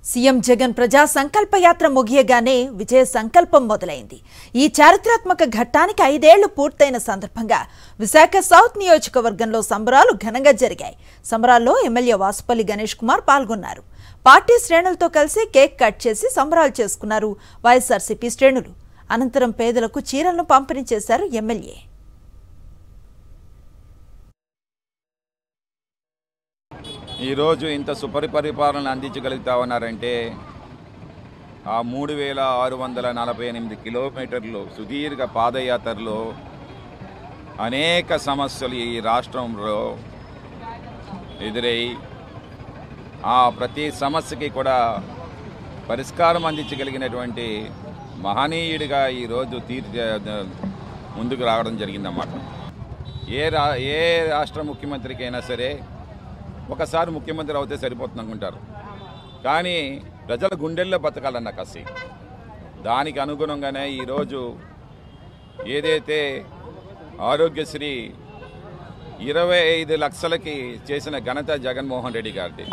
CM Jagan ప్రజా సంకల్ప యాత్ర ముగియగానే విజయ సంకల్పం మొదలైంది. ఈ చారిత్రాత్మక ఘట్టానికి 5 ఏళ్లు పూర్తయిన సందర్భంగా విశాఖ సౌత్ నియోజకవర్గంలో సంబరాలు ఘనంగా జరిగాయి. సంబరాల్లో ఎమ్మెల్యే వాసుపల్లి గణేష్ కుమార్ పాల్గొన్నారు. పార్టీ శ్రేణులతో కలిసి కేక్ కట్ చేసి సంబరాలు చేసుకున్నారు వైఎస్ఆర్సీపీ శ్రేణులు. అనంతరం పేదలకు చీరలను పంపిణీ చేశారు ఎమ్మెల్యే. ఈరోజు ఇంత సుపరిపాలన అందించగలుగుతా ఉన్నారంటే ఆ 3648 కిలోమీటర్లు సుదీర్ఘ పాదయాత్రలో అనేక సమస్యలు ఈ రాష్ట్రంలో ఎదురై ఆ ప్రతి సమస్యకి కూడా పరిష్కారం అందించగలిగినటువంటి మహనీయుడిగా ఈరోజు ముందుకు రావడం జరిగిందన్నమాట. ఏ రాష్ట్ర ముఖ్యమంత్రికైనా సరే ఒకసారి ముఖ్యమంత్రి అవుతే సరిపోతుంది అనుకుంటారు, కానీ ప్రజల గుండెల్లో బతకాలన్న కసి. దానికి అనుగుణంగానే ఈరోజు ఏదైతే ఆరోగ్యశ్రీ 25 లక్షలకి చేసిన ఘనత జగన్మోహన్ రెడ్డి గారిది.